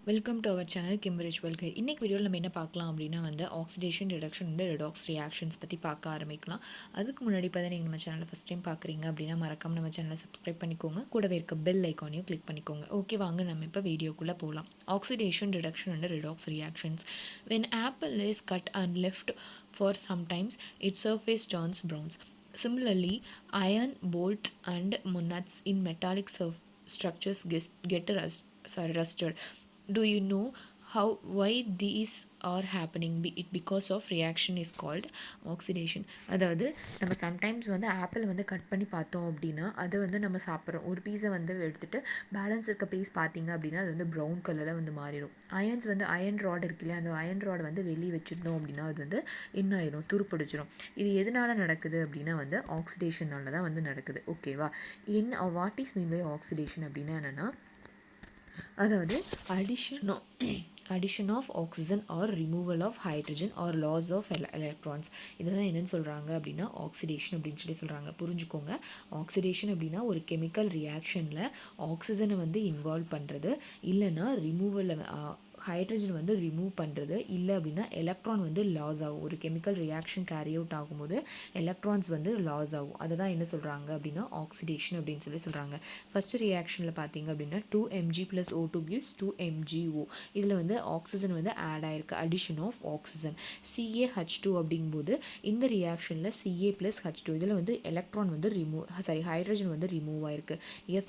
Welcome to our channel கிம்பரிஜ் வெல்கர். இன்றைக்கி வீடியோவில் நம்ம என்ன பார்க்கலாம் அப்படின்னா ஆக்சிடேஷன் ரிடக்ஷன் ரெடாக்ஸ் ரியாக்ஷன்ஸ் பற்றி பார்க்க ஆரம்பிக்கலாம். அதுக்கு முன்னாடி பார்த்தா நீங்கள் நம்ம சேனலை ஃபஸ்ட் டைம் பார்க்குறீங்க அப்படின்னா மறக்காம நம்ம சேனலை சப்ஸ்கிரைப் பண்ணிக்கோங்க. கூடவே இருக்க பெல் ஐக்கானையும் கிளிக் பண்ணிக்கோங்க. ஓகே, வாங்க நம்ம இப்போ வீடியோக்குள்ளே போகலாம். Oxidation reduction and redox reactions. When apple is cut and left for some times, its surface turns brown. Similarly, iron bolts and nuts in metallic structures get rusted. Do you know why these are happening? It because of reaction is called oxidation. அதாவது நம்ம sometimes apple cut பண்ணி பார்த்தோம் அப்படின்னா அதை நம்ம சாப்பிட்றோம். ஒரு பீஸை எடுத்துகிட்டு பேலன்ஸ் இருக்க பீஸ் பார்த்தீங்க அப்படின்னா அது ப்ரௌன் கலரில் மாறிடும். அயன் ராட் இருக்கு இல்லையா, அந்த அயன் ராட் வெளியே வச்சுருந்தோம் அப்படின்னா அது என்ன ஆயிரும், துருப்பிடிச்சிடும். இது எதனால் நடக்குது அப்படின்னா ஆக்சிடேஷனால தான் நடக்குது. ஓகேவா? What is mean by oxidation அப்படின்னா என்னென்னா, அதாவது addition of oxygen or removal of hydrogen or loss of electrons. இதுதான் என்னன்னு சொல்கிறாங்க அப்படின்னா ஆக்சிடேஷன் அப்படின்னு சொல்கிறாங்க. புரிஞ்சுக்கோங்க, ஆக்சிடேஷன் அப்படின்னா ஒரு கெமிக்கல் ரியாக்ஷனில் ஆக்சிஜனை இன்வால்வ் பண்ணுறது, இல்லைன்னா ரிமூவல் ஹைட்ரஜன் ரிமூவ் பண்ணுறது, இல்லை அப்படின்னா எலக்ட்ரான் லாஸ் ஆகும். ஒரு கெமிக்கல் ரியாக்ஷன் கேரி அவுட் ஆகும்போது எலக்ட்ரான்ஸ் லாஸ் ஆகும். அதை தான் என்ன சொல்கிறாங்க அப்படின்னா ஆக்சிடேஷன் அப்படின்னு சொல்கிறாங்க. ஃபஸ்ட் ரியாக்ஷனில் பார்த்தீங்க அப்படின்னா 2Mg + O2 gives 2MgO. இதில் ஆக்சிஜன் ஆட் ஆயிருக்கு, அடிஷன் ஆஃப் ஆக்சிஜன். CaH2 அப்படிங்கும்போது இந்த ரியாக்ஷனில் Ca + H2, இதில் எலக்ட்ரான் ஹைட்ரஜன் ரிமூவ் ஆயிருக்கு.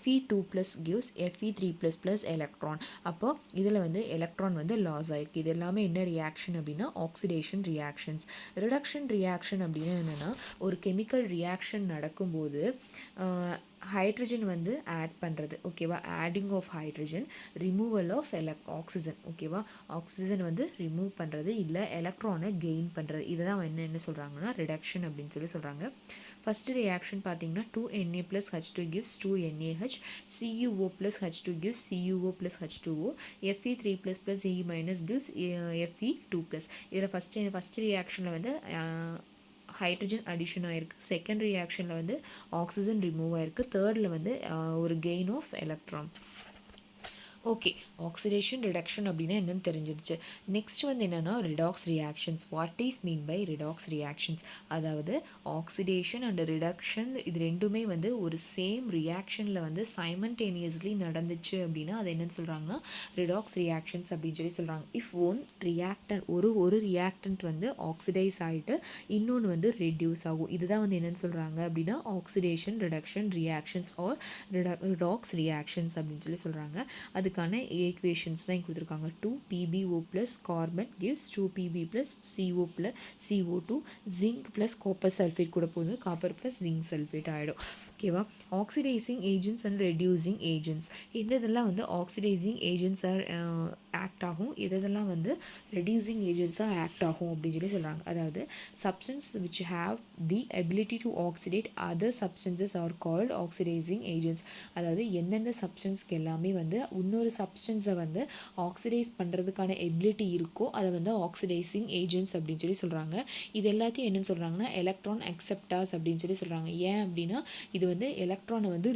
Fe2+ gives Fe3++ electron. அப்போ இதில் எலக்ட்ரான் லாஸ் ஆயிருக்கு. இது எல்லாமே என்ன ரியாக்ஷன் அப்படின்னா ஆக்சிடேஷன் ரியாக்ஷன்ஸ். ரிடக்ஷன் ரியாக்ஷன் அப்படின்னா என்னென்னா, ஒரு கெமிக்கல் ரியாக்ஷன் நடக்கும்போது ஹைட்ரஜன் ஆட் பண்ணுறது. ஓகேவா? Adding of hydrogen, removal of oxygen. ஓகேவா? ஆக்சிஜன் ரிமூவ் பண்ணுறது, இல்லை எலக்ட்ரானை கெயின் பண்ணுறது. இதை தான் என்ன சொல்கிறாங்கன்னா ரிடக்ஷன் அப்படின்னு சொல்கிறாங்க. ஃபஸ்ட்டு ரியாக்ஷன் பார்த்தீங்கன்னா 2Na + H2 gives 2NaH, CuO + H2 gives CuO + H2O, Fe3++ E- gives Fe2+. இதில் ஃபஸ்ட்டு ரியாக்ஷனில் ஹைட்ரஜன் அடிஷன் ஆகிருக்கு. செகண்ட் ரியாக்ஷனில் ஆக்சிஜன் ரிமூவ் ஆகிருக்கு. தேர்டில் ஒரு gain of electron. Okay, oxidation reduction அப்படின்னா என்னென்னு தெரிஞ்சிருச்சு. நெக்ஸ்ட் என்னென்னா redox reactions. What is mean by redox reactions? அதாவது ஆக்சிடேஷன் அண்ட் ரிடக்ஷன் இது ரெண்டுமே ஒரு சேம் ரியாக்ஷனில் சைமல்டேனியஸ்லி நடந்துச்சு அப்படின்னா அது என்னென்னு சொல்கிறாங்கன்னா ரிடாக்ஸ் ரியாக்ஷன்ஸ் அப்படின்னு சொல்கிறாங்க. இஃப் ஒரு ரியாக்டன்ட் ஆக்சிடைஸ் ஆகிட்டு இன்னொன்று ரெடியூஸ் ஆகும். இதுதான் என்னென்னு சொல்கிறாங்க அப்படின்னா oxidation reduction reactions or redox reactions அப்படின்னு சொல்கிறாங்க. அதுக்கான ஈக்குவேஷன்ஸ் தான் கொடுத்துருக்காங்க. 2PbO + carbon gives 2Pb + CO2, zinc + copper sulphate கூட போகுது, காப்பர் + ஜிங்க் சல்ஃபேட் ஆகிடும். ஓகேவா? Oxidising agents and reducing agents. இதெல்லாம் ஆக்சிடைசிங் ஏஜென்ட்ஸாக ஆக்ட் ஆகும், இதெல்லாம் ரெடியூசிங் ஏஜென்ட்ஸாக ஆக்ட் ஆகும் அப்படின்னு சொல்கிறாங்க. அதாவது substance which have the ability to oxidate other substances are called oxidizing agents. அதாவது எந்தெந்த சப்ஸ்டன்ஸ்க்கு எல்லாமே இன்னொரு சப்ஸ்டன்ஸை ஆக்சிடைஸ் பண்ணுறதுக்கான எபிலிட்டி இருக்கோ அதை ஆக்சிடைசிங் ஏஜென்ட்ஸ் அப்படின்னு சொல்கிறாங்க. இது எல்லாத்தையும் என்னென்னு சொல்கிறாங்கன்னா எலக்ட்ரான் அக்செப்டார்ஸ் அப்படின்னு சொல்கிறாங்க. ஏன் அப்படின்னா இது எலக்ட்ரானை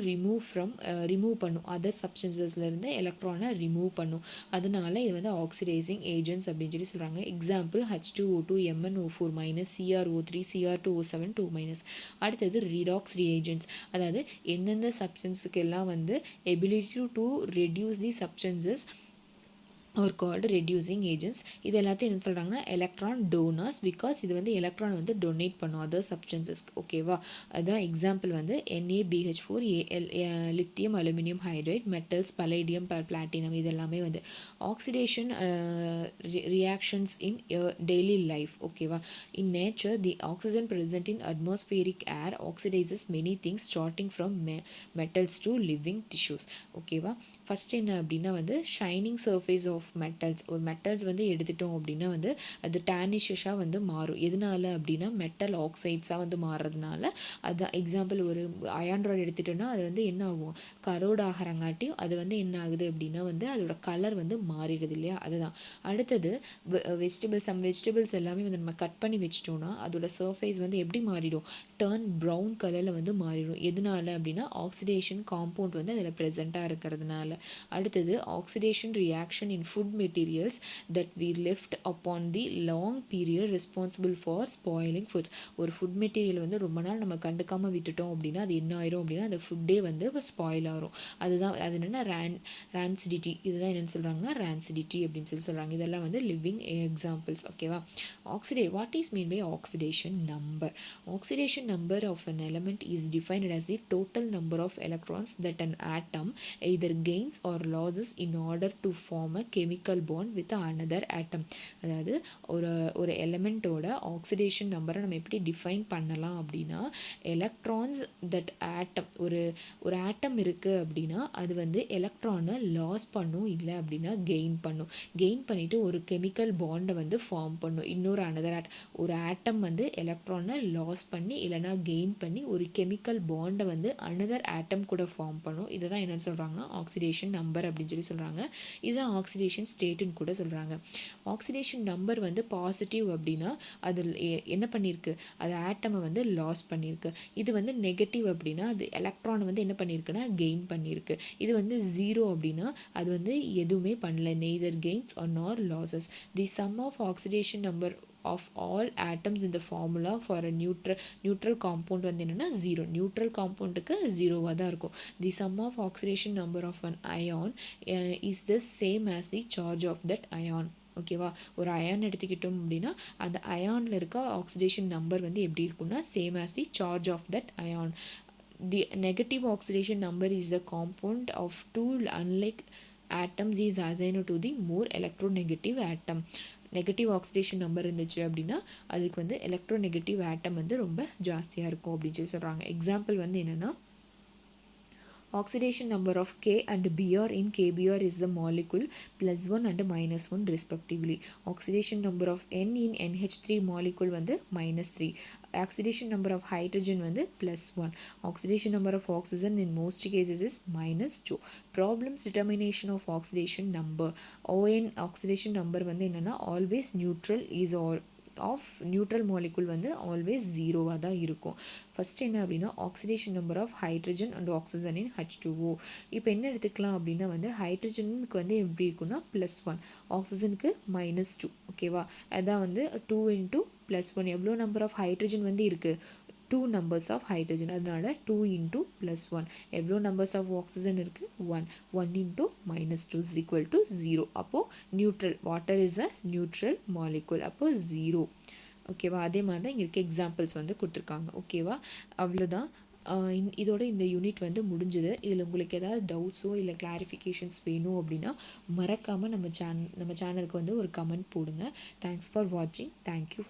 ரிமூவ் பண்ணும், அதர் சப்ஸ்டன்சஸ்லேருந்து எலக்ட்ரானை ரிமூவ் பண்ணும். அதனால இது ஆக்சிடைசிங் ஏஜென்ட்ஸ் அப்படின்னு சொல்கிறாங்க. Example H2O2 MnO4- CrO3 Cr2O7 2-. அடுத்தது ரிடாக்ஸ் ரியேஜென்ட்ஸ். அதாவது எந்தெந்த சப்ஸ்டன்ஸுக்கு எல்லாம் ability to reduce the substances are called reducing agents. இது எல்லாத்தையும் என்ன சொல்கிறாங்கன்னா எலக்ட்ரான் டோனர்ஸ். பிகாஸ் இது எலக்ட்ரான் டொனேட் பண்ணும் அதர் சப்ஸ்டன்சஸ்க்கு. ஓகேவா? அதுதான் example NaBH4 lithium aluminium hydride, metals palladium platinum. இது எல்லாமே oxidation reactions in daily life. ஓகேவா? In nature the oxygen present in atmospheric air oxidizes many things starting from metals to living tissues. ஓகேவா? First என்ன அப்படின்னா shining surface of metals. ஒரு metals எடுத்துட்டோம் அப்படின்னா அது டேனிஷஸாக மாறும். எதனால அப்படின்னா மெட்டல் ஆக்சைட்ஸாக மாறுறதுனால. அது எக்ஸாம்பிள் ஒரு அயன் ராட் எடுத்துட்டோன்னா அது என்ன ஆகும், கரோட் ஆகிறங்காட்டியும் அது என்ன ஆகுது அப்படின்னா அதோட கலர் மாறிடுது இல்லையா? அதுதான். அடுத்தது வெஜிடபிள்ஸ் எல்லாமே நம்ம கட் பண்ணி வச்சிட்டோன்னா அதோட சர்ஃபேஸ் எப்படி மாறிடும், டர்ன் ப்ரௌன் கலரில் மாறிடும். எதனால அப்படின்னா ஆக்சிடேஷன் காம்பவுண்ட் அதில் ப்ரெசண்ட்டாக இருக்கிறதுனால. அடுத்தது oxidation reaction in food materials that we left upon the long period responsible for spoiling foods. ஒரு ஃபுட் மெட்டீரியல் வந்து ரொம்ப நாள் நம்ம கண்டுக்காமல் விட்டுட்டோம் அப்படின்னா அது என்ன ஆயிரும் அப்படின்னா அந்த ஃபுட்டே வந்து ஸ்பாயில் ஆகும். அதுதான் அது என்னென்னா ரான்சிடிட்டி. இதுதான் என்னென்னு சொல்கிறாங்கன்னா ரான்சிடிட்டி அப்படின்னு சொல்கிறாங்க. இதெல்லாம் வந்து லிவிங் எக்ஸாம்பிள்ஸ். ஓகேவா. What is mean by oxidation number? Oxidation number of an element is defined as the total number of electrons that an atom either gains or loses in order to form a chemical bond with another atom. அதாவது ஒரு எலிமெண்ட்டோட oxidation நம்பரை நம்ம எப்படி define பண்ணலாம் அப்படின்னா, electrons that ஆட்டம் ஒரு ஆட்டம் இருக்குது அப்படின்னா அது வந்து எலக்ட்ரானை லாஸ் பண்ணும், இல்லை அப்படின்னா கெயின் பண்ணும். கெயின் பண்ணிவிட்டு ஒரு கெமிக்கல் பாண்டை வந்து ஃபார்ம் பண்ணும் இன்னொரு அனதர் ஒரு ஆட்டம் வந்து எலக்ட்ரானை லாஸ் பண்ணி இல்லைனா கெயின் பண்ணி ஒரு கெமிக்கல் பாண்டை வந்து அனதர் ஆட்டம் கூட ஃபார்ம் பண்ணும். இதை தான் என்னென்னு சொல்கிறாங்கன்னா ஆக்சிடேஷன் நம்பர் அப்படின்னு சொல்கிறாங்க. இதுதான் ஆக்சிடேஷன் ஸ்டேட்டுன்னு கூட சொல்கிறாங்க. ஆக்சிடேஷன் நம்பர் வந்து பாசிட்டிவ் அப்படின்னா அது என்ன பண்ணியிருக்கு, அது ஆட்டமை வந்து லாஸ் பண்ணியிருக்கு. இது வந்து நெகட்டிவ் அப்படின்னா அது எலக்ட்ரானை வந்து என்ன பண்ணியிருக்குன்னா கெயின் பண்ணியிருக்கு. இது வந்து 0 அப்படின்னா அது வந்து எதுவுமே பண்ணல, neither gains or nor losses. The sum of oxidation number of all atoms in the formula for a neutral compound வந்து என்னன்னா 0. நியூட்ரல் காம்பவுண்டுக்கு 0வாக தான் இருக்கும். தி sum of oxidation number of an ion is the same as the charge of that ion. ஓகேவா. ஒரு ion எடுத்துக்கிட்டோம் அப்படின்னா அந்த அயானில் இருக்க ஆக்சிடேஷன் நம்பர் வந்து எப்படி இருக்குன்னா same as the charge of that ion. The negative oxidation number is the compound of two unlike atoms is assigned to the more electronegative atom. Negative oxidation number இருந்துச்சு அப்படின்னா அதுக்கு வந்து எலக்ட்ரோநெகட்டிவ் ஆட்டம் வந்து ரொம்ப ஜாஸ்தியாக இருக்கும் அப்படின்னு சொல்கிறாங்க. எக்ஸாம்பிள் வந்து என்னென்னா, oxidation number of K and Br in KBr is the molecule +1 and -1 respectively. Oxidation number of N in NH3 molecule வந்து -3. Oxidation number of hydrogen வந்து +1. Oxidation number of oxygen in most cases is -2. Problems determination of oxidation number. ON oxidation number வந்து என்னென்னா always neutral is all of neutral molecule வந்து always 0வாக தான் இருக்கும். First என்ன அப்படின்னா oxidation number of hydrogen and oxygen in H2O. இப்போ என்ன எடுத்துக்கலாம் அப்படின்னா வந்து ஹைட்ரஜனுக்கு வந்து எப்படி இருக்குன்னா +1, ஆக்சிஜனுக்கு -2. ஓகேவா. அதான் வந்து 2 × +1 எவ்வளோ நம்பர் ஆஃப் ஹைட்ரஜன் வந்து இருக்குது, 2 நம்பர்ஸ் ஆஃப் ஹைட்ரஜன். அதனால 2 × +1 எவ்வளோ நம்பர்ஸ் ஆஃப் ஆக்சிஜன் இருக்குது 1. 1 × -2 is equal to 0. அப்போது neutral water is a neutral molecule. அப்போது 0. ஓகேவா. அதே மாதிரி தான் இங்கே இருக்க எக்ஸாம்பிள்ஸ் வந்து கொடுத்துருக்காங்க. ஓகேவா. அவ்வளோதான். இதோட இந்த யூனிட் வந்து முடிஞ்சுது. இதில் உங்களுக்கு ஏதாவது டவுட்ஸோ இல்லை கிளாரிஃபிகேஷன்ஸ் வேணும் அப்படின்னா மறக்காமல் நம்ம சேனலுக்கு வந்து ஒரு கமெண்ட் போடுங்க. தேங்க்ஸ் ஃபார் வாட்சிங். தேங்க்யூ.